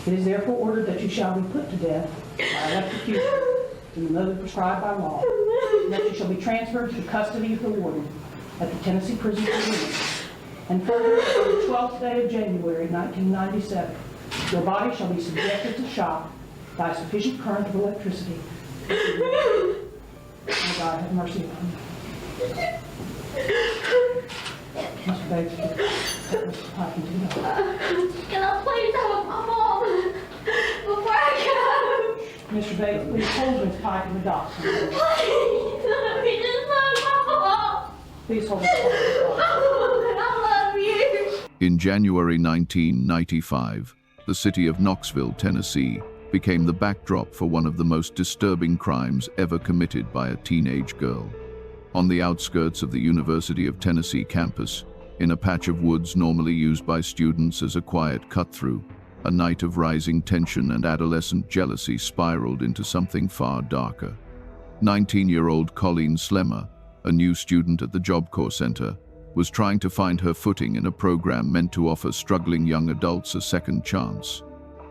It is therefore ordered that you shall be put to death by electrocution in the mode prescribed by law, and that you shall be transferred to the custody of the warden at the Tennessee Prison for Women. And further, on the 12th day of January, 1997, your body shall be subjected to shock by a sufficient current of electricity. Oh God, have mercy upon you. Mr. Bates, take Mr. Pike into the house. Can I please have my mom before I go? Mr. Bates, please hold Ms. Pike in the dock. Please, let me just love my mom. Please hold Ms. Pike in the dock. I love you. In January 1995, the city of Knoxville, Tennessee, became the backdrop for one of the most disturbing crimes ever committed by a teenage girl. On the outskirts of the University of Tennessee campus, in a patch of woods normally used by students as a quiet cut-through, a night of rising tension and adolescent jealousy spiraled into something far darker. 19-year-old Colleen Slemmer, a new student at the Job Corps Center, was trying to find her footing in a program meant to offer struggling young adults a second chance.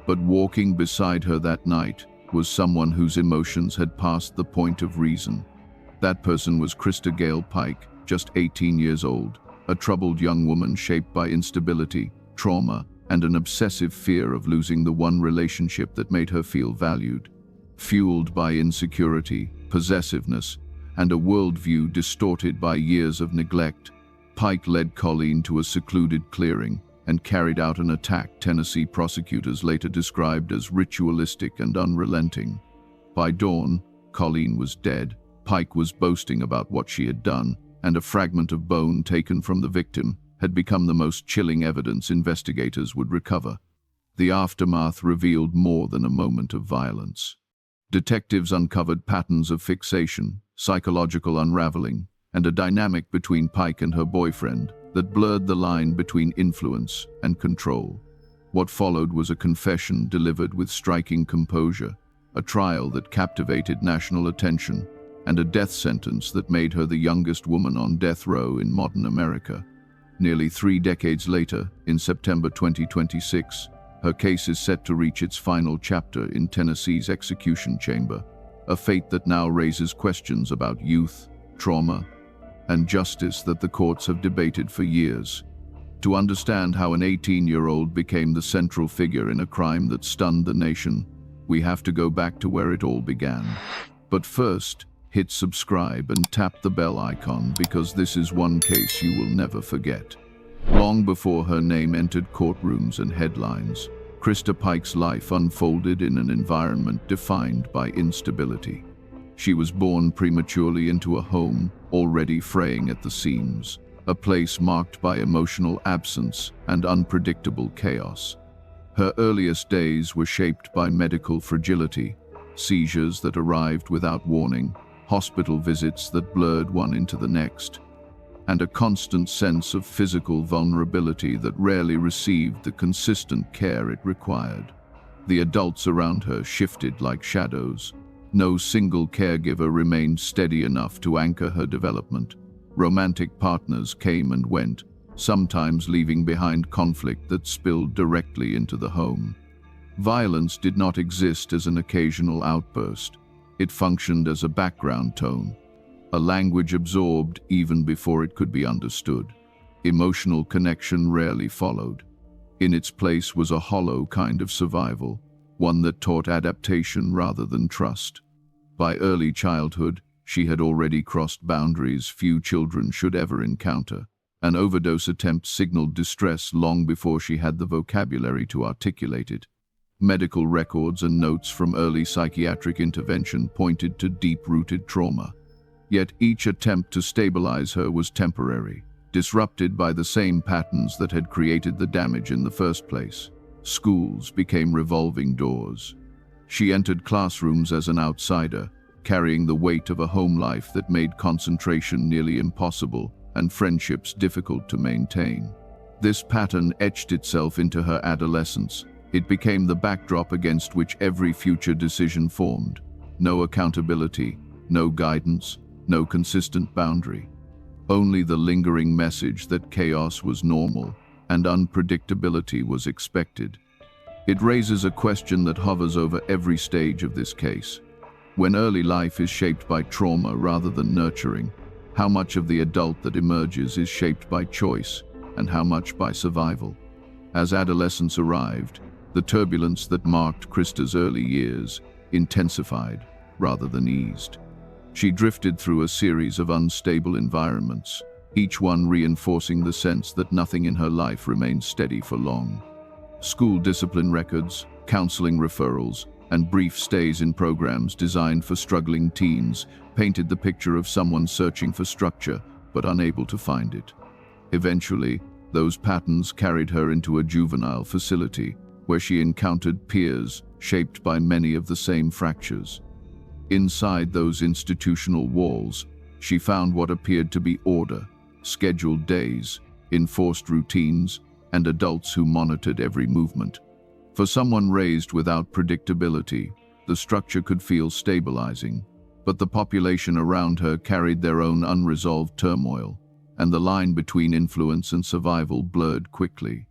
But walking beside her that night was someone whose emotions had passed the point of reason. That person was Christa Gail Pike, just 18 years old, a troubled young woman shaped by instability, trauma, and an obsessive fear of losing the one relationship that made her feel valued. Fueled by insecurity, possessiveness, and a worldview distorted by years of neglect, Pike led Colleen to a secluded clearing and carried out an attack Tennessee prosecutors later described as ritualistic and unrelenting. By dawn, Colleen was dead. Pike was boasting about what she had done, and a fragment of bone taken from the victim had become the most chilling evidence investigators would recover. The aftermath revealed more than a moment of violence. Detectives uncovered patterns of fixation, psychological unraveling, and a dynamic between Pike and her boyfriend that blurred the line between influence and control. What followed was a confession delivered with striking composure, a trial that captivated national attention, and a death sentence that made her the youngest woman on death row in modern America. Nearly 3 decades later, in September 2026, her case is set to reach its final chapter in Tennessee's execution chamber, a fate that now raises questions about youth, trauma, and justice that the courts have debated for years. To understand how an 18-year-old became the central figure in a crime that stunned the nation, we have to go back to where it all began. But first, hit subscribe and tap the bell icon because this is one case you will never forget. Long before her name entered courtrooms and headlines, Christa Pike's life unfolded in an environment defined by instability. She was born prematurely into a home already fraying at the seams, a place marked by emotional absence and unpredictable chaos. Her earliest days were shaped by medical fragility, seizures that arrived without warning, hospital visits that blurred one into the next, and a constant sense of physical vulnerability that rarely received the consistent care it required. The adults around her shifted like shadows. No single caregiver remained steady enough to anchor her development. Romantic partners came and went, sometimes leaving behind conflict that spilled directly into the home. Violence did not exist as an occasional outburst. It functioned as a background tone, a language absorbed even before it could be understood. Emotional connection rarely followed. In its place was a hollow kind of survival, one that taught adaptation rather than trust. By early childhood, she had already crossed boundaries few children should ever encounter. An overdose attempt signaled distress long before she had the vocabulary to articulate it. Medical records and notes from early psychiatric intervention pointed to deep-rooted trauma. Yet each attempt to stabilize her was temporary, disrupted by the same patterns that had created the damage in the first place. Schools became revolving doors. She entered classrooms as an outsider, carrying the weight of a home life that made concentration nearly impossible and friendships difficult to maintain. This pattern etched itself into her adolescence. It became the backdrop against which every future decision formed. No accountability, no guidance, no consistent boundary. Only the lingering message that chaos was normal and unpredictability was expected. It raises a question that hovers over every stage of this case. When early life is shaped by trauma rather than nurturing, how much of the adult that emerges is shaped by choice, and how much by survival? As adolescence arrived, the turbulence that marked Christa's early years intensified rather than eased. She drifted through a series of unstable environments, each one reinforcing the sense that nothing in her life remained steady for long. School discipline records, counseling referrals, and brief stays in programs designed for struggling teens painted the picture of someone searching for structure but unable to find it. Eventually, those patterns carried her into a juvenile facility where she encountered peers shaped by many of the same fractures. Inside those institutional walls, she found what appeared to be order, scheduled days, enforced routines, and adults who monitored every movement. For someone raised without predictability, the structure could feel stabilizing, but the population around her carried their own unresolved turmoil, and the line between influence and survival blurred quickly.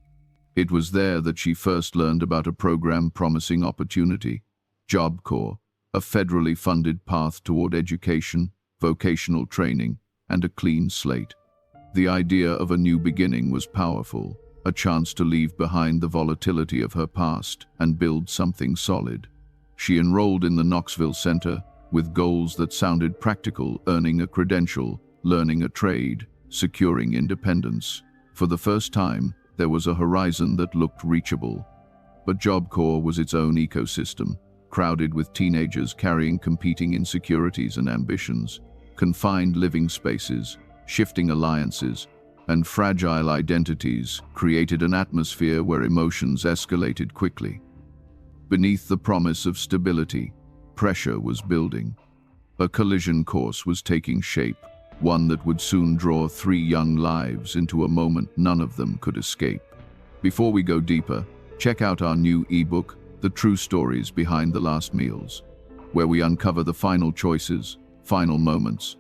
It was there that she first learned about a program promising opportunity, JobCore, a federally funded path toward education, vocational training, and a clean slate. The idea of a new beginning was powerful, a chance to leave behind the volatility of her past and build something solid. She enrolled in the Knoxville Center with goals that sounded practical: earning a credential, learning a trade, securing independence. For the first time, there was a horizon that looked reachable. But JobCore was its own ecosystem, crowded with teenagers carrying competing insecurities and ambitions. Confined living spaces, shifting alliances, and fragile identities created an atmosphere where emotions escalated quickly. Beneath the promise of stability, pressure was building. A collision course was taking shape, one that would soon draw 3 young lives into a moment none of them could escape. Before we go deeper, check out our new ebook, The True Stories Behind the Last Meals, where we uncover the final choices, final moments,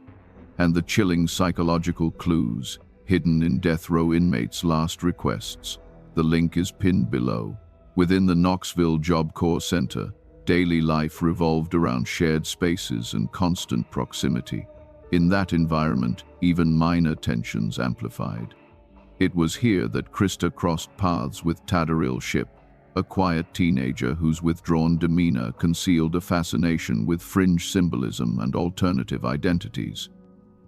and the chilling psychological clues hidden in death row inmates' last requests. The link is pinned below. Within the Knoxville Job Corps Center, daily life revolved around shared spaces and constant proximity. In that environment, even minor tensions amplified. It was here that Christa crossed paths with Tadaril Ship, a quiet teenager whose withdrawn demeanor concealed a fascination with fringe symbolism and alternative identities.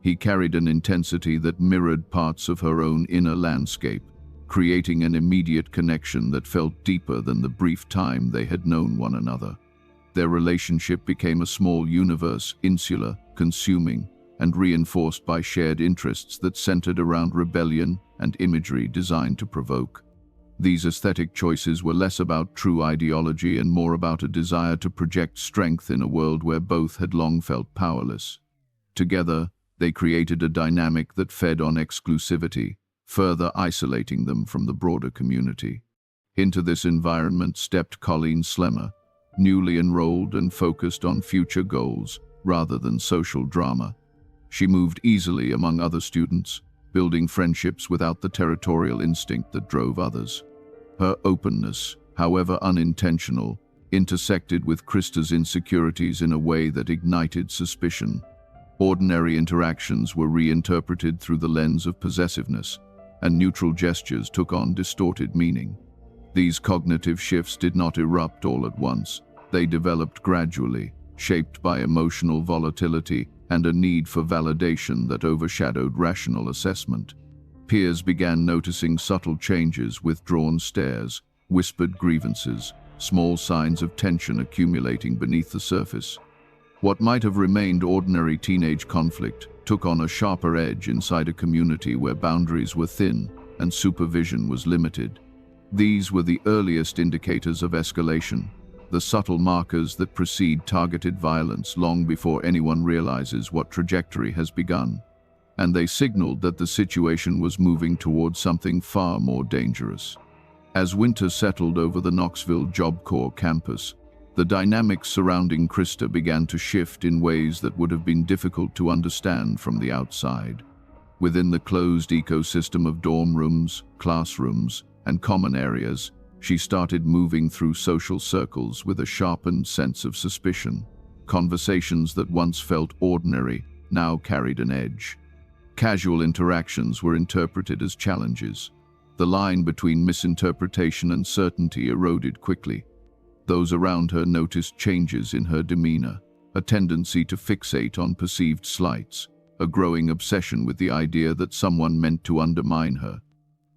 He carried an intensity that mirrored parts of her own inner landscape, creating an immediate connection that felt deeper than the brief time they had known one another. Their relationship became a small universe, insular, consuming, and reinforced by shared interests that centered around rebellion and imagery designed to provoke. These aesthetic choices were less about true ideology and more about a desire to project strength in a world where both had long felt powerless. Together, they created a dynamic that fed on exclusivity, further isolating them from the broader community. Into this environment stepped Colleen Slemmer, newly enrolled and focused on future goals rather than social drama. She moved easily among other students, building friendships without the territorial instinct that drove others. Her openness, however unintentional, intersected with Christa's insecurities in a way that ignited suspicion. Ordinary interactions were reinterpreted through the lens of possessiveness, and neutral gestures took on distorted meaning. These cognitive shifts did not erupt all at once. They developed gradually, shaped by emotional volatility and a need for validation that overshadowed rational assessment. Peers began noticing subtle changes: withdrawn stares, whispered grievances, small signs of tension accumulating beneath the surface. What might have remained ordinary teenage conflict took on a sharper edge inside a community where boundaries were thin and supervision was limited. These were the earliest indicators of escalation, the subtle markers that precede targeted violence long before anyone realizes what trajectory has begun. And they signaled that the situation was moving towards something far more dangerous. As winter settled over the Knoxville Job Corps campus, the dynamics surrounding Christa began to shift in ways that would have been difficult to understand from the outside. Within the closed ecosystem of dorm rooms, classrooms, and common areas, She started moving through social circles with a sharpened sense of suspicion. Conversations that once felt ordinary now carried an edge. Casual interactions were interpreted as challenges. The line between misinterpretation and certainty eroded quickly. Those around her noticed changes in her demeanor, a tendency to fixate on perceived slights, a growing obsession with the idea that someone meant to undermine her,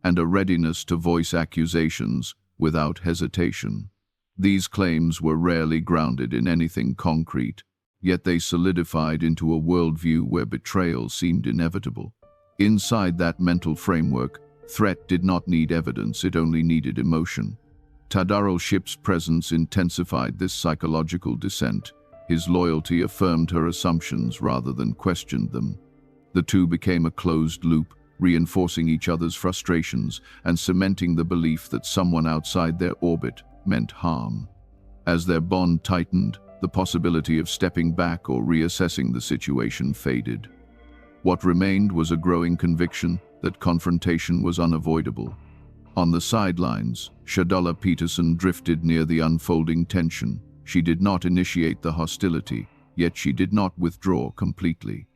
and a readiness to voice accusations without hesitation. These claims were rarely grounded in anything concrete, yet they solidified into a worldview where betrayal seemed inevitable. Inside that mental framework, threat did not need evidence, it only needed emotion. Tadaro Ship's presence intensified this psychological dissent. His loyalty affirmed her assumptions rather than questioned them. The two became a closed loop, reinforcing each other's frustrations and cementing the belief that someone outside their orbit meant harm. As their bond tightened, the possibility of stepping back or reassessing the situation faded. What remained was a growing conviction that confrontation was unavoidable. On the sidelines, Shadala Peterson drifted near the unfolding tension. She did not initiate the hostility, yet she did not withdraw completely.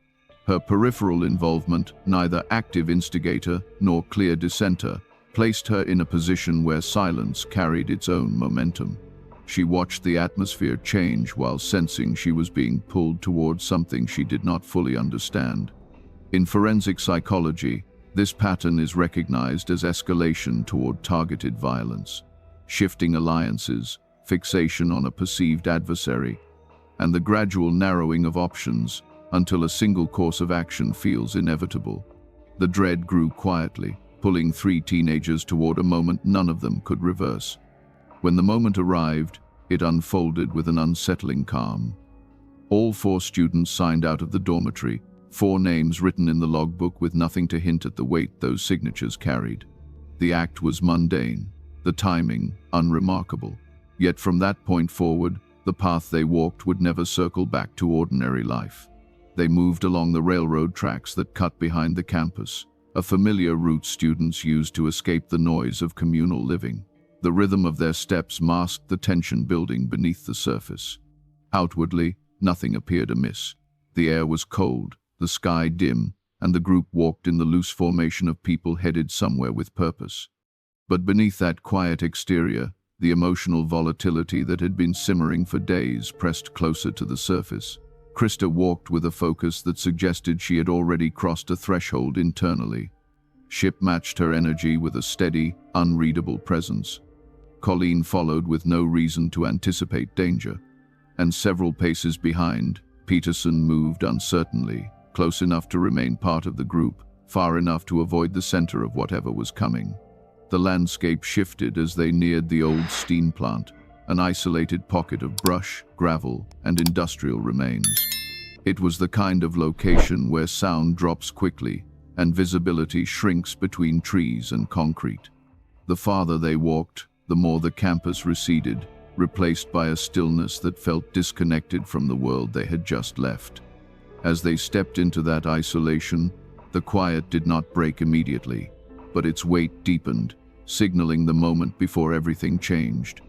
Her peripheral involvement, neither active instigator nor clear dissenter, placed her in a position where silence carried its own momentum. She watched the atmosphere change while sensing she was being pulled towards something she did not fully understand. In forensic psychology, this pattern is recognized as escalation toward targeted violence, shifting alliances, fixation on a perceived adversary, and the gradual narrowing of options until a single course of action feels inevitable. The dread grew quietly, pulling three teenagers toward a moment none of them could reverse. When the moment arrived, it unfolded with an unsettling calm. All four students signed out of the dormitory, 4 names written in the logbook with nothing to hint at the weight those signatures carried. The act was mundane, the timing unremarkable. Yet from that point forward, the path they walked would never circle back to ordinary life. They moved along the railroad tracks that cut behind the campus, a familiar route students used to escape the noise of communal living. The rhythm of their steps masked the tension building beneath the surface. Outwardly, nothing appeared amiss. The air was cold, the sky dim, and the group walked in the loose formation of people headed somewhere with purpose. But beneath that quiet exterior, the emotional volatility that had been simmering for days pressed closer to the surface. Christa walked with a focus that suggested she had already crossed a threshold internally. Ship matched her energy with a steady, unreadable presence. Colleen followed with no reason to anticipate danger. And several paces behind, Peterson moved uncertainly, close enough to remain part of the group, far enough to avoid the center of whatever was coming. The landscape shifted as they neared the old steam plant, an isolated pocket of brush, gravel, and industrial remains. It was the kind of location where sound drops quickly and visibility shrinks between trees and concrete. The farther they walked, the more the campus receded, replaced by a stillness that felt disconnected from the world they had just left. As they stepped into that isolation, the quiet did not break immediately, but its weight deepened, signaling the moment before everything changed.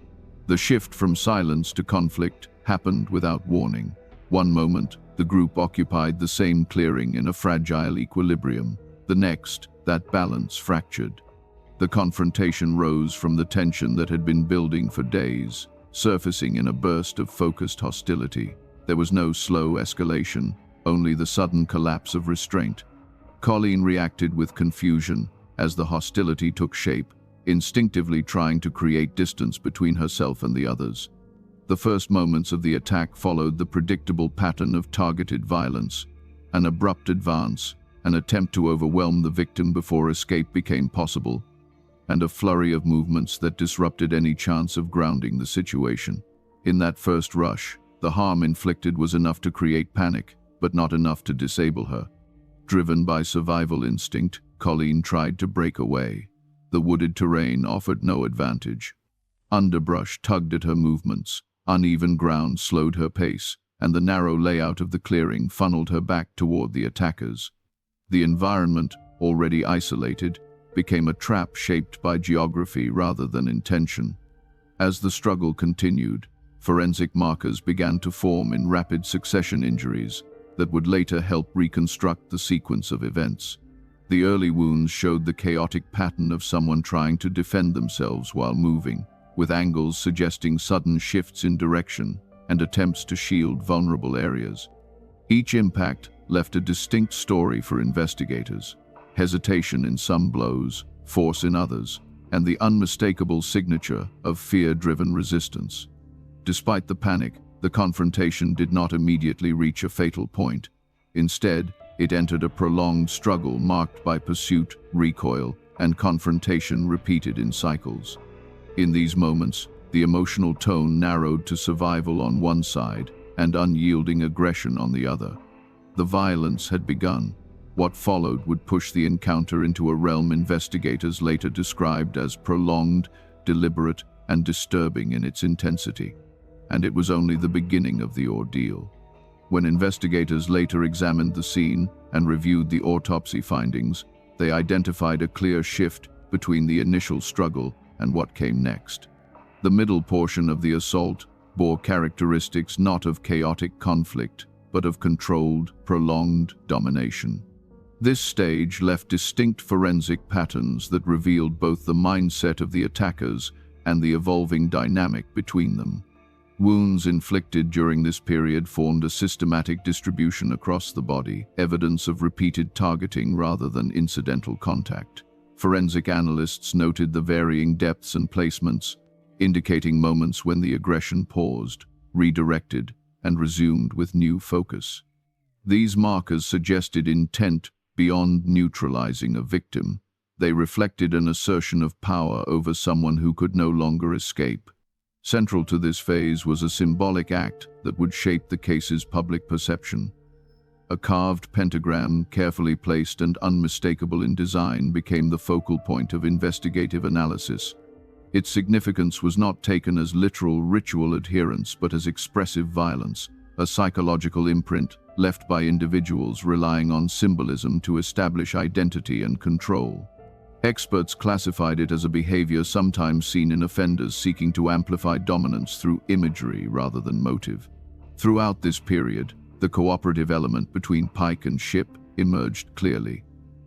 The shift from silence to conflict happened without warning. One moment, the group occupied the same clearing in a fragile equilibrium. The next, that balance fractured. The confrontation rose from the tension that had been building for days, surfacing in a burst of focused hostility. There was no slow escalation, only the sudden collapse of restraint. Colleen reacted with confusion as the hostility took shape, instinctively trying to create distance between herself and the others. The first moments of the attack followed the predictable pattern of targeted violence, an abrupt advance, an attempt to overwhelm the victim before escape became possible, and a flurry of movements that disrupted any chance of grounding the situation. In that first rush, the harm inflicted was enough to create panic, but not enough to disable her. Driven by survival instinct, Colleen tried to break away. The wooded terrain offered no advantage. Underbrush tugged at her movements, uneven ground slowed her pace, and the narrow layout of the clearing funneled her back toward the attackers. The environment, already isolated, became a trap shaped by geography rather than intention. As the struggle continued, forensic markers began to form in rapid succession injuries that would later help reconstruct the sequence of events. The early wounds showed the chaotic pattern of someone trying to defend themselves while moving, with angles suggesting sudden shifts in direction and attempts to shield vulnerable areas. Each impact left a distinct story for investigators: hesitation in some blows, force in others, and the unmistakable signature of fear-driven resistance. Despite the panic, the confrontation did not immediately reach a fatal point. Instead, it entered a prolonged struggle marked by pursuit, recoil, and confrontation repeated in cycles. In these moments, the emotional tone narrowed to survival on one side and unyielding aggression on the other. The violence had begun. What followed would push the encounter into a realm investigators later described as prolonged, deliberate, and disturbing in its intensity. And it was only the beginning of the ordeal. When investigators later examined the scene and reviewed the autopsy findings, they identified a clear shift between the initial struggle and what came next. The middle portion of the assault bore characteristics not of chaotic conflict, but of controlled, prolonged domination. This stage left distinct forensic patterns that revealed both the mindset of the attackers and the evolving dynamic between them. Wounds inflicted during this period formed a systematic distribution across the body, evidence of repeated targeting rather than incidental contact. Forensic analysts noted the varying depths and placements, indicating moments when the aggression paused, redirected, and resumed with new focus. These markers suggested intent beyond neutralizing a victim. They reflected an assertion of power over someone who could no longer escape. Central to this phase was a symbolic act that would shape the case's public perception. A carved pentagram, carefully placed and unmistakable in design, became the focal point of investigative analysis. Its significance was not taken as literal ritual adherence but as expressive violence, a psychological imprint left by individuals relying on symbolism to establish identity and control. Experts classified it as a behavior sometimes seen in offenders seeking to amplify dominance through imagery rather than motive. Throughout this period, the cooperative element between Pike and Ship emerged clearly.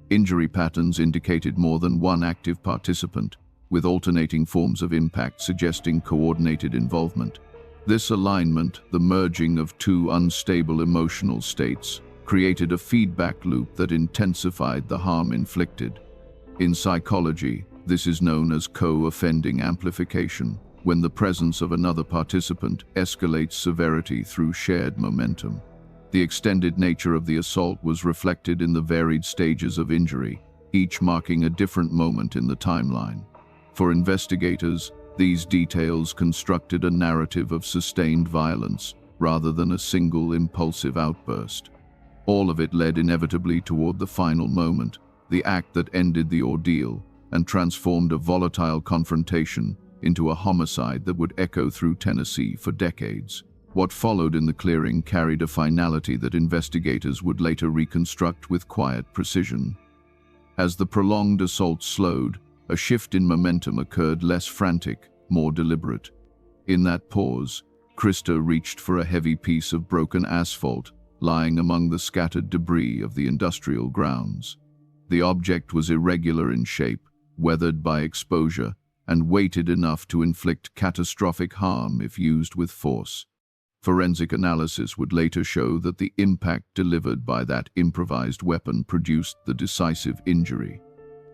Injury patterns indicated more than one active participant, with alternating forms of impact suggesting coordinated involvement. This alignment, the merging of two unstable emotional states, created a feedback loop that intensified the harm inflicted. In psychology, this is known as co-offending amplification, when the presence of another participant escalates severity through shared momentum. The extended nature of the assault was reflected in the varied stages of injury, each marking a different moment in the timeline. For investigators, these details constructed a narrative of sustained violence rather than a single impulsive outburst. All of it led inevitably toward the final moment, the act that ended the ordeal and transformed a volatile confrontation into a homicide that would echo through Tennessee for decades. What followed in the clearing carried a finality that investigators would later reconstruct with quiet precision. As the prolonged assault slowed, a shift in momentum occurred, less frantic, more deliberate. In that pause, Christa reached for a heavy piece of broken asphalt lying among the scattered debris of the industrial grounds. The object was irregular in shape, weathered by exposure, and weighted enough to inflict catastrophic harm if used with force. Forensic analysis would later show that the impact delivered by that improvised weapon produced the decisive injury.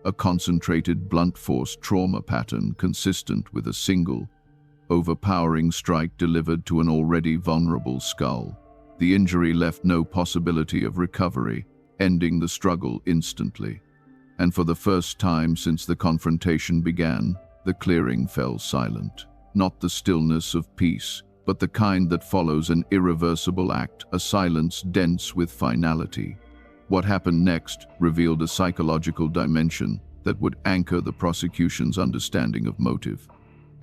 A concentrated blunt force trauma pattern consistent with a single, overpowering strike delivered to an already vulnerable skull. The injury left no possibility of recovery, ending the struggle instantly. And for the first time since the confrontation began, the clearing fell silent. Not the stillness of peace, but the kind that follows an irreversible act, a silence dense with finality. What happened next revealed a psychological dimension that would anchor the prosecution's understanding of motive.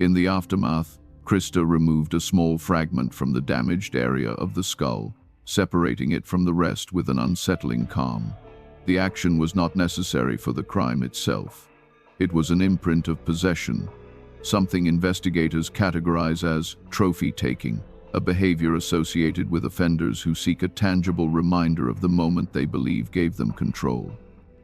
In the aftermath, Christa removed a small fragment from the damaged area of the skull, separating it from the rest with an unsettling calm. The action was not necessary for the crime itself. It was an imprint of possession, something investigators categorize as trophy-taking, a behavior associated with offenders who seek a tangible reminder of the moment they believe gave them control.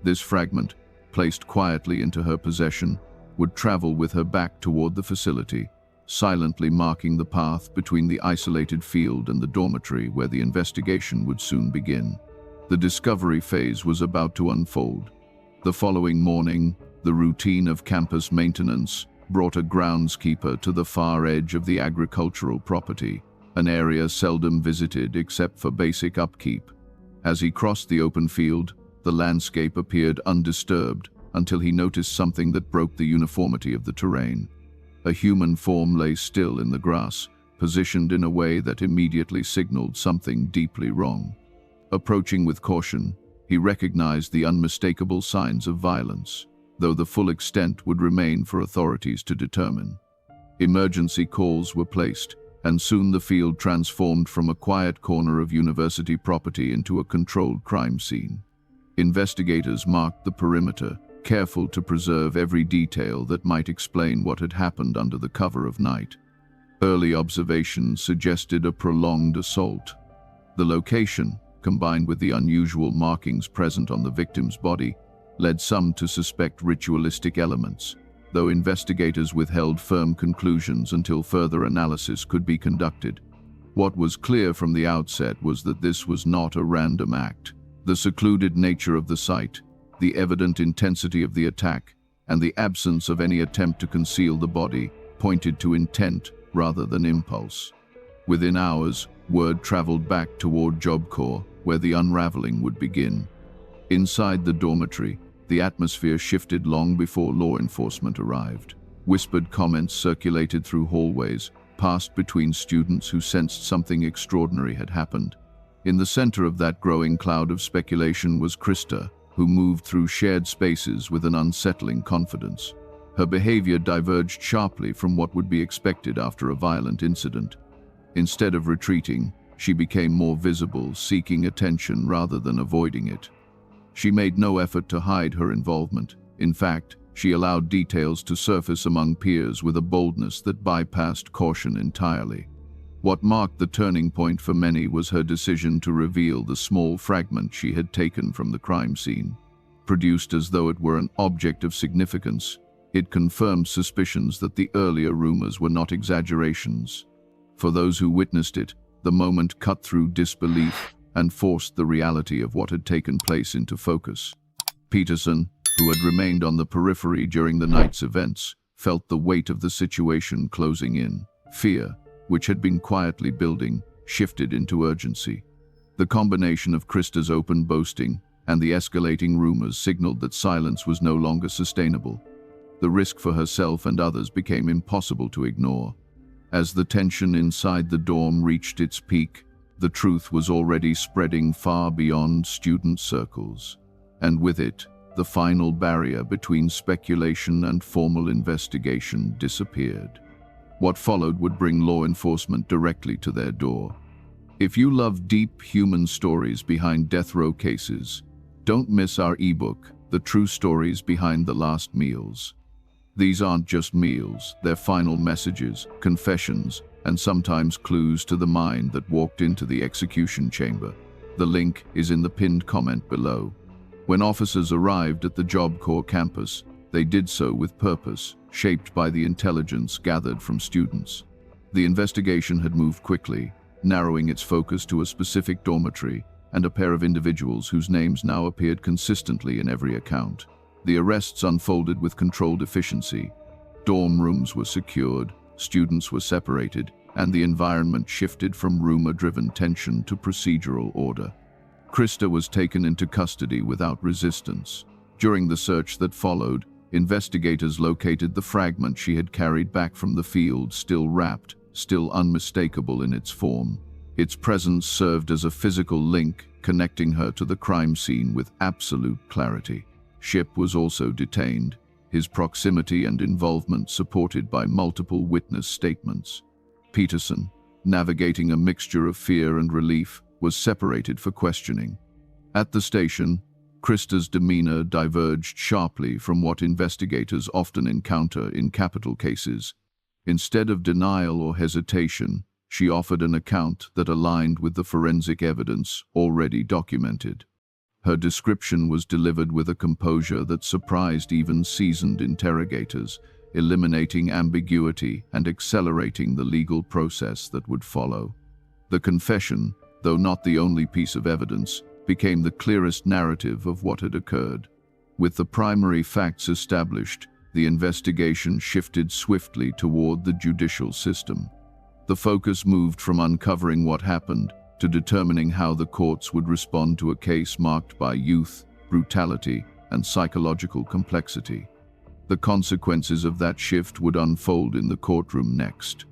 This fragment, placed quietly into her possession, would travel with her back toward the facility, silently marking the path between the isolated field and the dormitory where the investigation would soon begin. The discovery phase was about to unfold. The following morning, the routine of campus maintenance brought a groundskeeper to the far edge of the agricultural property, an area seldom visited except for basic upkeep. As he crossed the open field, the landscape appeared undisturbed until he noticed something that broke the uniformity of the terrain. A human form lay still in the grass, positioned in a way that immediately signaled something deeply wrong. Approaching with caution, he recognized the unmistakable signs of violence, though the full extent would remain for authorities to determine. Emergency calls were placed, and soon the field transformed from a quiet corner of university property into a controlled crime scene. Investigators marked the perimeter, careful to preserve every detail that might explain what had happened under the cover of night. Early observations suggested a prolonged assault. The location, combined with the unusual markings present on the victim's body, led some to suspect ritualistic elements, though investigators withheld firm conclusions until further analysis could be conducted. What was clear from the outset was that this was not a random act. The secluded nature of the site, the evident intensity of the attack, and the absence of any attempt to conceal the body pointed to intent rather than impulse. Within hours, word traveled back toward JobCore, where the unraveling would begin. Inside the dormitory, the atmosphere shifted long before law enforcement arrived. Whispered comments circulated through hallways, passed between students who sensed something extraordinary had happened. In the center of that growing cloud of speculation was Christa, who moved through shared spaces with an unsettling confidence. Her behavior diverged sharply from what would be expected after a violent incident. Instead of retreating, she became more visible, seeking attention rather than avoiding it. She made no effort to hide her involvement. In fact, she allowed details to surface among peers with a boldness that bypassed caution entirely. What marked the turning point for many was her decision to reveal the small fragment she had taken from the crime scene. Produced as though it were an object of significance, it confirmed suspicions that the earlier rumors were not exaggerations. For those who witnessed it, the moment cut through disbelief and forced the reality of what had taken place into focus. Peterson, who had remained on the periphery during the night's events, felt the weight of the situation closing in. Fear, which had been quietly building, shifted into urgency. The combination of Christa's open boasting and the escalating rumors signaled that silence was no longer sustainable. The risk for herself and others became impossible to ignore. As the tension inside the dorm reached its peak, the truth was already spreading far beyond student circles, and with it, the final barrier between speculation and formal investigation disappeared. What followed would bring law enforcement directly to their door. If you love deep human stories behind death row cases, don't miss our ebook, The True Stories Behind the Last Meals. These aren't just meals, they're final messages, confessions, and sometimes clues to the mind that walked into the execution chamber. The link is in the pinned comment below. When officers arrived at the Job Corps campus, they did so with purpose, shaped by the intelligence gathered from students. The investigation had moved quickly, narrowing its focus to a specific dormitory and a pair of individuals whose names now appeared consistently in every account. The arrests unfolded with controlled efficiency. Dorm rooms were secured, students were separated, and the environment shifted from rumor-driven tension to procedural order. Christa was taken into custody without resistance. During the search that followed, investigators located the fragment she had carried back from the field, still wrapped, still unmistakable in its form. Its presence served as a physical link, connecting her to the crime scene with absolute clarity. Shipp was also detained, his proximity and involvement supported by multiple witness statements. Peterson, navigating a mixture of fear and relief, was separated for questioning. At the station, Christa's demeanor diverged sharply from what investigators often encounter in capital cases. Instead of denial or hesitation, she offered an account that aligned with the forensic evidence already documented. Her description was delivered with a composure that surprised even seasoned interrogators, eliminating ambiguity and accelerating the legal process that would follow. The confession, though not the only piece of evidence, became the clearest narrative of what had occurred. With the primary facts established, the investigation shifted swiftly toward the judicial system. The focus moved from uncovering what happened to determining how the courts would respond to a case marked by youth, brutality, and psychological complexity. The consequences of that shift would unfold in the courtroom next.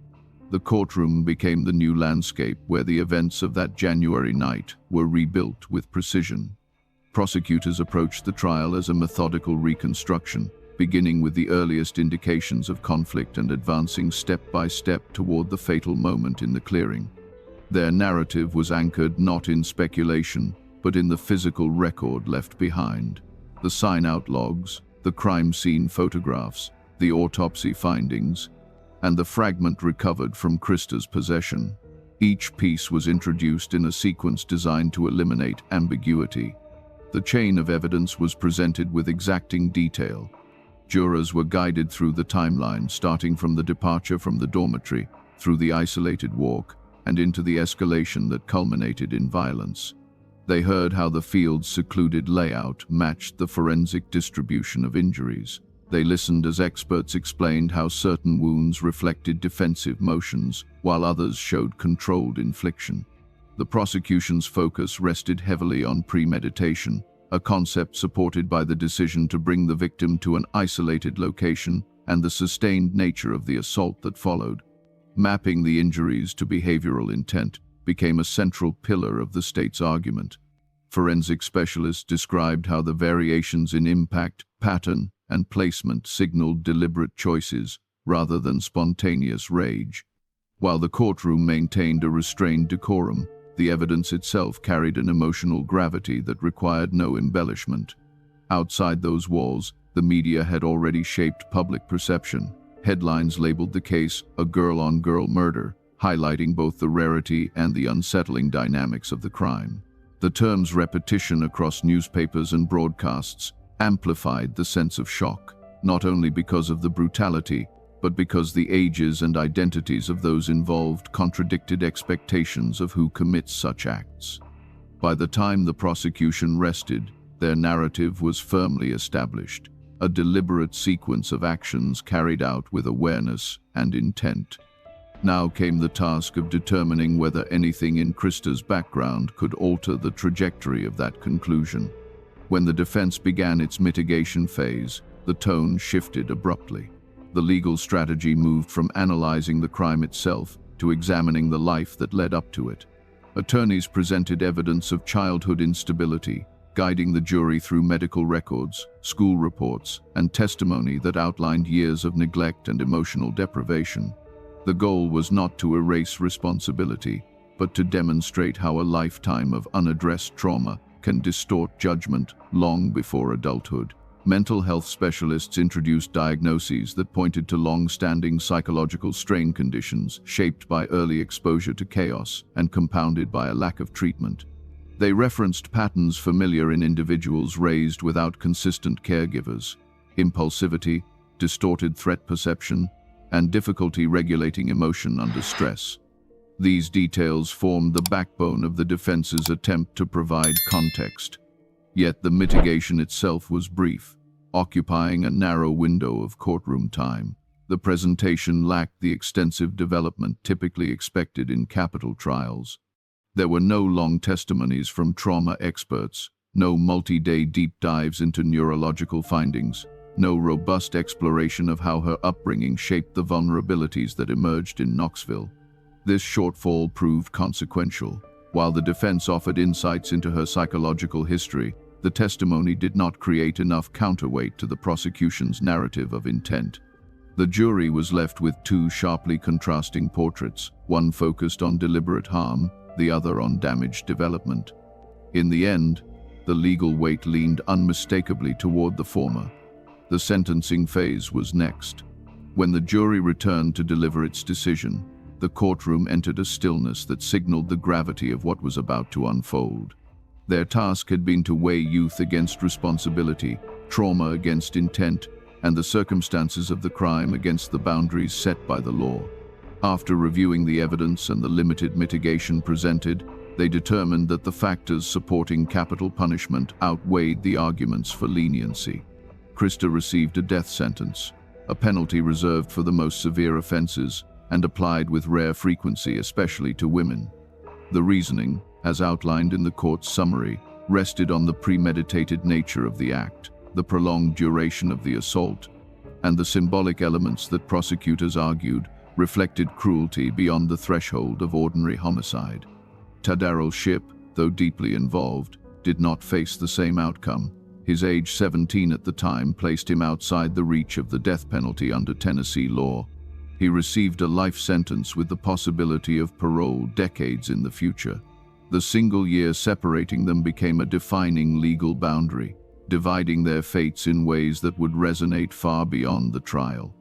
The courtroom became the new landscape where the events of that January night were rebuilt with precision. Prosecutors approached the trial as a methodical reconstruction, beginning with the earliest indications of conflict and advancing step by step toward the fatal moment in the clearing. Their narrative was anchored not in speculation, but in the physical record left behind. The sign-out logs, the crime scene photographs, the autopsy findings, and the fragment recovered from Christa's possession. Each piece was introduced in a sequence designed to eliminate ambiguity. The chain of evidence was presented with exacting detail. Jurors were guided through the timeline, starting from the departure from the dormitory, through the isolated walk, and into the escalation that culminated in violence. They heard how the field's secluded layout matched the forensic distribution of injuries. They listened as experts explained how certain wounds reflected defensive motions, while others showed controlled infliction. The prosecution's focus rested heavily on premeditation, a concept supported by the decision to bring the victim to an isolated location and the sustained nature of the assault that followed. Mapping the injuries to behavioral intent became a central pillar of the state's argument. Forensic specialists described how the variations in impact, pattern, and placement signaled deliberate choices rather than spontaneous rage. While the courtroom maintained a restrained decorum, the evidence itself carried an emotional gravity that required no embellishment. Outside those walls, the media had already shaped public perception. Headlines labeled the case a girl-on-girl murder, highlighting both the rarity and the unsettling dynamics of the crime. The term's repetition across newspapers and broadcasts amplified the sense of shock, not only because of the brutality, but because the ages and identities of those involved contradicted expectations of who commits such acts. By the time the prosecution rested, their narrative was firmly established, a deliberate sequence of actions carried out with awareness and intent. Now came the task of determining whether anything in Christa's background could alter the trajectory of that conclusion. When the defense began its mitigation phase, the tone shifted abruptly. The legal strategy moved from analyzing the crime itself to examining the life that led up to it. Attorneys presented evidence of childhood instability, guiding the jury through medical records, school reports, and testimony that outlined years of neglect and emotional deprivation. The goal was not to erase responsibility, but to demonstrate how a lifetime of unaddressed trauma can distort judgment long before adulthood. Mental health specialists introduced diagnoses that pointed to long-standing psychological strain conditions shaped by early exposure to chaos and compounded by a lack of treatment. They referenced patterns familiar in individuals raised without consistent caregivers: impulsivity, distorted threat perception, and difficulty regulating emotion under stress. These details formed the backbone of the defense's attempt to provide context. Yet the mitigation itself was brief, occupying a narrow window of courtroom time. The presentation lacked the extensive development typically expected in capital trials. There were no long testimonies from trauma experts, no multi-day deep dives into neurological findings, no robust exploration of how her upbringing shaped the vulnerabilities that emerged in Knoxville. This shortfall proved consequential. While the defense offered insights into her psychological history, the testimony did not create enough counterweight to the prosecution's narrative of intent. The jury was left with two sharply contrasting portraits, one focused on deliberate harm, the other on damaged development. In the end, The legal weight leaned unmistakably toward the former. The sentencing phase was next. When the jury returned to deliver its decision, the courtroom entered a stillness that signaled the gravity of what was about to unfold. Their task had been to weigh youth against responsibility, trauma against intent, and the circumstances of the crime against the boundaries set by the law. After reviewing the evidence and the limited mitigation presented, they determined that the factors supporting capital punishment outweighed the arguments for leniency. Christa received a death sentence, a penalty reserved for the most severe offenses and applied with rare frequency, especially to women. The reasoning, as outlined in the court's summary, rested on the premeditated nature of the act, the prolonged duration of the assault, and the symbolic elements that prosecutors argued reflected cruelty beyond the threshold of ordinary homicide. Darrell Shipp, though deeply involved, did not face the same outcome. His age 17 at the time placed him outside the reach of the death penalty under Tennessee law. He received a life sentence with the possibility of parole decades in the future. The single year separating them became a defining legal boundary, dividing their fates in ways that would resonate far beyond the trial.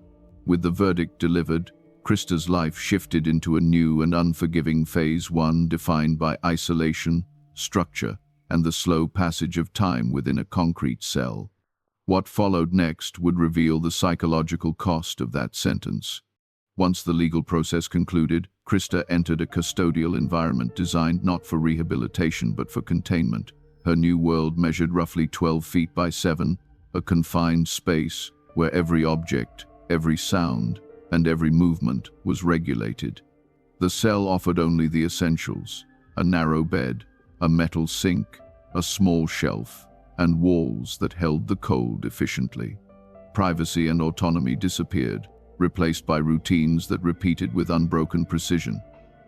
With the verdict delivered, Christa's life shifted into a new and unforgiving phase, one defined by isolation, structure, and the slow passage of time within a concrete cell. What followed next would reveal the psychological cost of that sentence. Once the legal process concluded, Christa entered a custodial environment designed not for rehabilitation but for containment. Her new world measured roughly 12 feet by 7, a confined space where every object, every sound, and every movement was regulated. The cell offered only the essentials: a narrow bed, a metal sink, a small shelf, and walls that held the cold efficiently. Privacy and autonomy disappeared, replaced by routines that repeated with unbroken precision.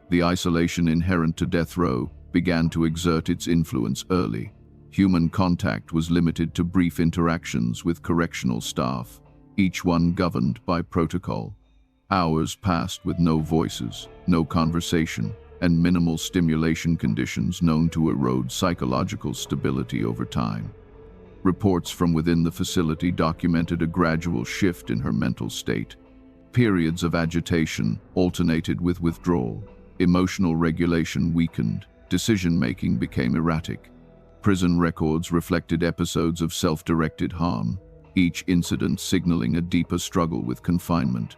The isolation inherent to death row began to exert its influence early. Human contact was limited to brief interactions with correctional staff, each one governed by protocol. Hours passed with no voices, no conversation, and minimal stimulation, conditions known to erode psychological stability over time. Reports from within the facility documented a gradual shift in her mental state. Periods of agitation alternated with withdrawal. Emotional regulation weakened. Decision-making became erratic. Prison records reflected episodes of self-directed harm, each incident signaling a deeper struggle with confinement.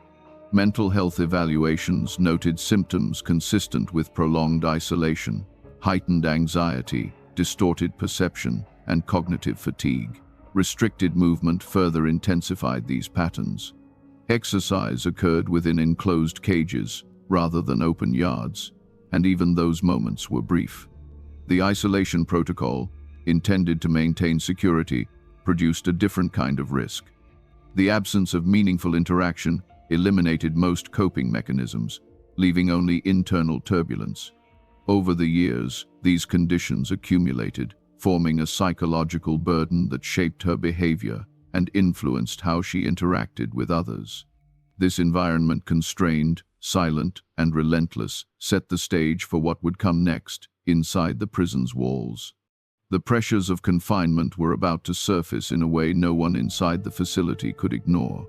Mental health evaluations noted symptoms consistent with prolonged isolation, heightened anxiety, distorted perception, and cognitive fatigue. Restricted movement further intensified these patterns. Exercise occurred within enclosed cages rather than open yards, and even those moments were brief. The isolation protocol, intended to maintain security, produced a different kind of risk. The absence of meaningful interaction eliminated most coping mechanisms, leaving only internal turbulence. Over the years, these conditions accumulated, forming a psychological burden that shaped her behavior and influenced how she interacted with others. This environment, constrained, silent, and relentless, set the stage for what would come next inside the prison's walls. The pressures of confinement were about to surface in a way no one inside the facility could ignore.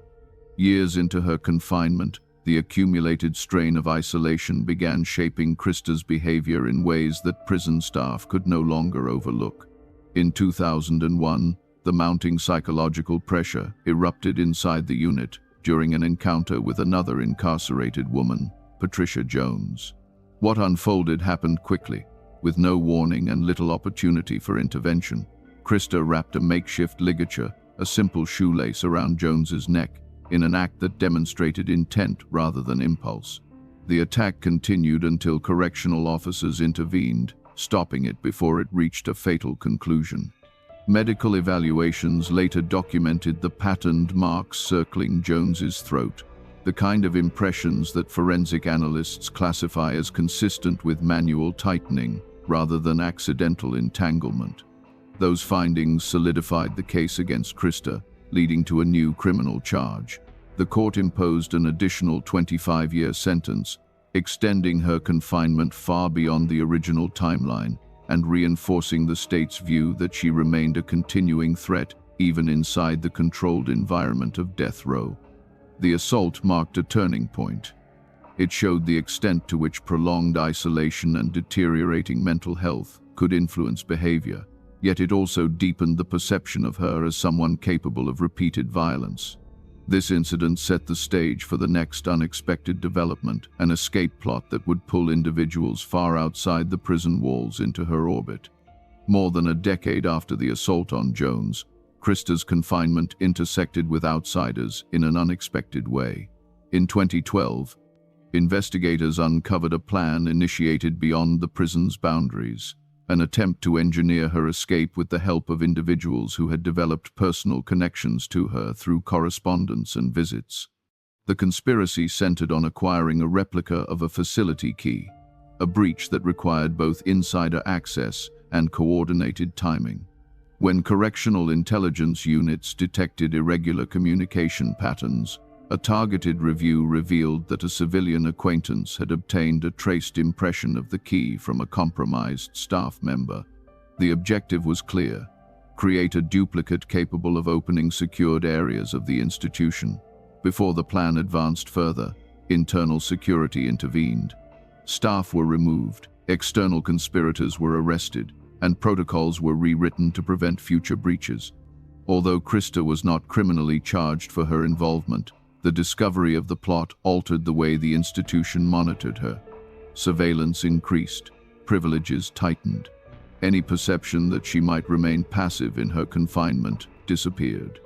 Years into her confinement, the accumulated strain of isolation began shaping Christa's behavior in ways that prison staff could no longer overlook. In 2001, the mounting psychological pressure erupted inside the unit during an encounter with another incarcerated woman, Patricia Jones. What unfolded happened quickly, with no warning and little opportunity for intervention. Christa wrapped a makeshift ligature, a simple shoelace, around Jones's neck, in an act that demonstrated intent rather than impulse. The attack continued until correctional officers intervened, stopping it before it reached a fatal conclusion. Medical evaluations later documented the patterned marks circling Jones's throat, the kind of impressions that forensic analysts classify as consistent with manual tightening rather than accidental entanglement. Those findings solidified the case against Christa, leading to a new criminal charge. The court imposed an additional 25-year sentence, extending her confinement far beyond the original timeline and reinforcing the state's view that she remained a continuing threat even inside the controlled environment of death row. The assault marked a turning point. It showed the extent to which prolonged isolation and deteriorating mental health could influence behavior, yet it also deepened the perception of her as someone capable of repeated violence. This incident set the stage for the next unexpected development, an escape plot that would pull individuals far outside the prison walls into her orbit. More than a decade after the assault on Jones, Christa's confinement intersected with outsiders in an unexpected way. In 2012, investigators uncovered a plan initiated beyond the prison's boundaries, an attempt to engineer her escape with the help of individuals who had developed personal connections to her through correspondence and visits. The conspiracy centered on acquiring a replica of a facility key, a breach that required both insider access and coordinated timing. When correctional intelligence units detected irregular communication patterns, a targeted review revealed that a civilian acquaintance had obtained a traced impression of the key from a compromised staff member. The objective was clear: create a duplicate capable of opening secured areas of the institution. Before the plan advanced further, internal security intervened. Staff were removed, external conspirators were arrested, and protocols were rewritten to prevent future breaches. Although Christa was not criminally charged for her involvement, the discovery of the plot altered the way the institution monitored her. Surveillance increased, privileges tightened. Any perception that she might remain passive in her confinement disappeared.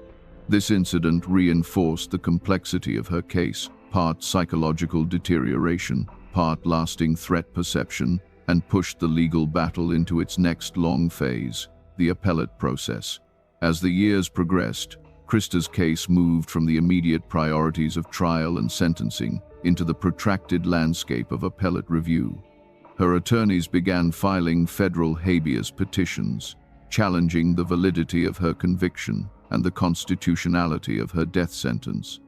This incident reinforced the complexity of her case, part psychological deterioration, part lasting threat perception, and pushed the legal battle into its next long phase, the appellate process. As the years progressed, Christa's case moved from the immediate priorities of trial and sentencing into the protracted landscape of appellate review. Her attorneys began filing federal habeas petitions, challenging the validity of her conviction and the constitutionality of her death sentence.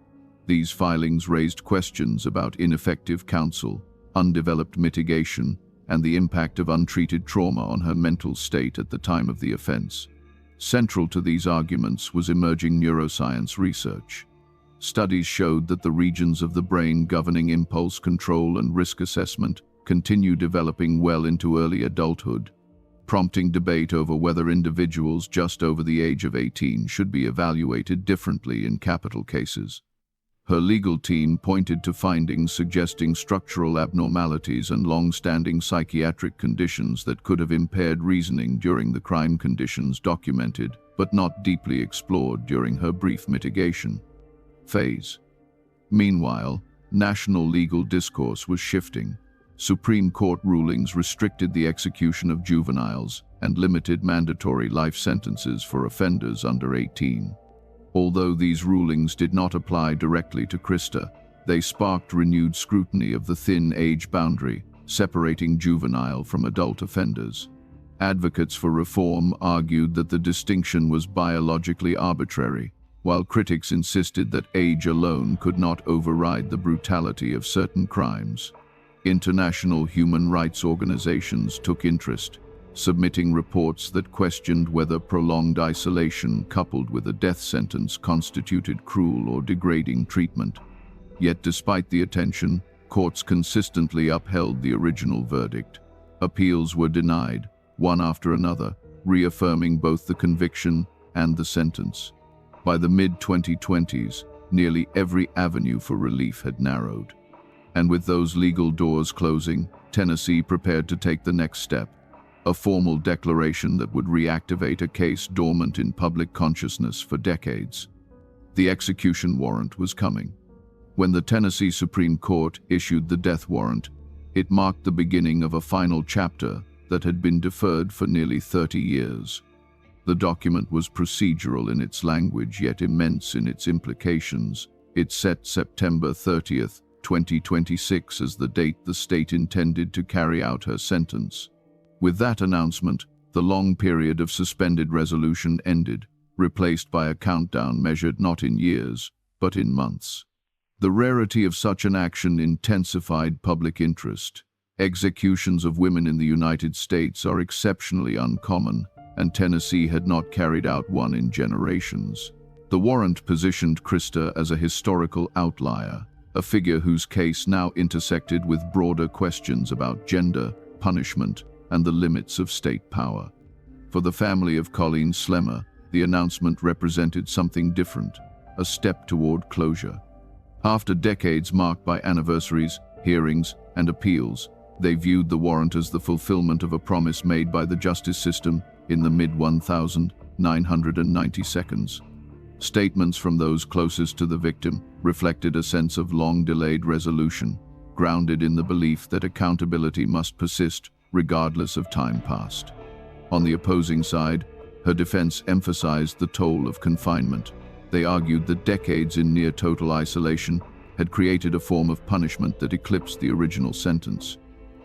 These filings raised questions about ineffective counsel, undeveloped mitigation, and the impact of untreated trauma on her mental state at the time of the offense. Central to these arguments was emerging neuroscience research. Studies showed that the regions of the brain governing impulse control and risk assessment continue developing well into early adulthood, prompting debate over whether individuals just over the age of 18 should be evaluated differently in capital cases. Her legal team pointed to findings suggesting structural abnormalities and long-standing psychiatric conditions that could have impaired reasoning during the crime conditions documented, but not deeply explored during her brief mitigation phase. Meanwhile, national legal discourse was shifting. Supreme Court rulings restricted the execution of juveniles and limited mandatory life sentences for offenders under 18. Although these rulings did not apply directly to Christa, they sparked renewed scrutiny of the thin age boundary separating juvenile from adult offenders. Advocates for reform argued that the distinction was biologically arbitrary, while critics insisted that age alone could not override the brutality of certain crimes. International human rights organizations took interest, submitting reports that questioned whether prolonged isolation coupled with a death sentence constituted cruel or degrading treatment. Yet despite the attention, courts consistently upheld the original verdict. Appeals were denied, one after another, reaffirming both the conviction and the sentence. By the mid-2020s, nearly every avenue for relief had narrowed. And with those legal doors closing, Tennessee prepared to take the next step, a formal declaration that would reactivate a case dormant in public consciousness for decades. The execution warrant was coming. When the Tennessee Supreme Court issued the death warrant, it marked the beginning of a final chapter that had been deferred for nearly 30 years. The document was procedural in its language, yet immense in its implications. It set September 30th, 2026 as the date the state intended to carry out her sentence. With that announcement, the long period of suspended resolution ended, replaced by a countdown measured not in years, but in months. The rarity of such an action intensified public interest. Executions of women in the United States are exceptionally uncommon, and Tennessee had not carried out one in generations. The warrant positioned Christa as a historical outlier, a figure whose case now intersected with broader questions about gender, punishment, and the limits of state power. For the family of Colleen Slemmer, the announcement represented something different, a step toward closure. After decades marked by anniversaries, hearings, and appeals, they viewed the warrant as the fulfillment of a promise made by the justice system in the mid-1990s. Statements from those closest to the victim reflected a sense of long-delayed resolution, grounded in the belief that accountability must persist regardless of time passed. On the opposing side, her defense emphasized the toll of confinement. They argued that decades in near-total isolation had created a form of punishment that eclipsed the original sentence.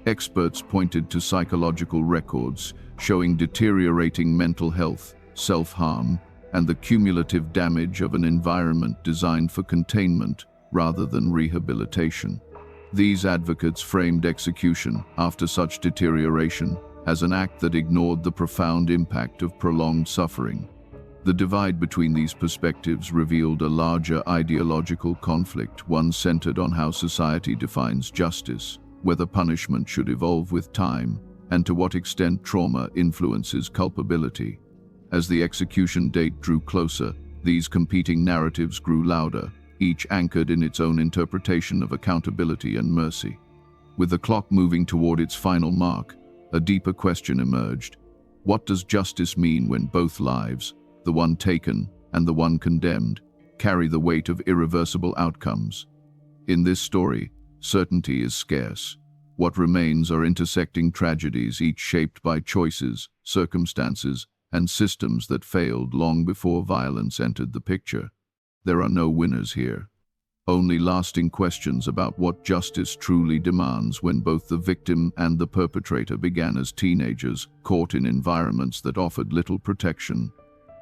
Experts pointed to psychological records showing deteriorating mental health, self-harm, and the cumulative damage of an environment designed for containment rather than rehabilitation. These advocates framed execution after such deterioration as an act that ignored the profound impact of prolonged suffering. The divide between these perspectives revealed a larger ideological conflict, one centered on how society defines justice, whether punishment should evolve with time, and to what extent trauma influences culpability. As the execution date drew closer, these competing narratives grew louder, each anchored in its own interpretation of accountability and mercy. With the clock moving toward its final mark, a deeper question emerged. What does justice mean when both lives, the one taken and the one condemned, carry the weight of irreversible outcomes? In this story, certainty is scarce. What remains are intersecting tragedies, each shaped by choices, circumstances, and systems that failed long before violence entered the picture. There are no winners here. Only lasting questions about what justice truly demands when both the victim and the perpetrator began as teenagers, caught in environments that offered little protection.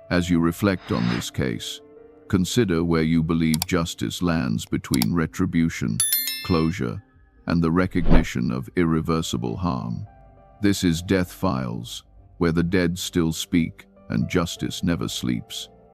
As you reflect on this case, consider where you believe justice lands between retribution, closure, and the recognition of irreversible harm. This is Death Files, where the dead still speak and justice never sleeps.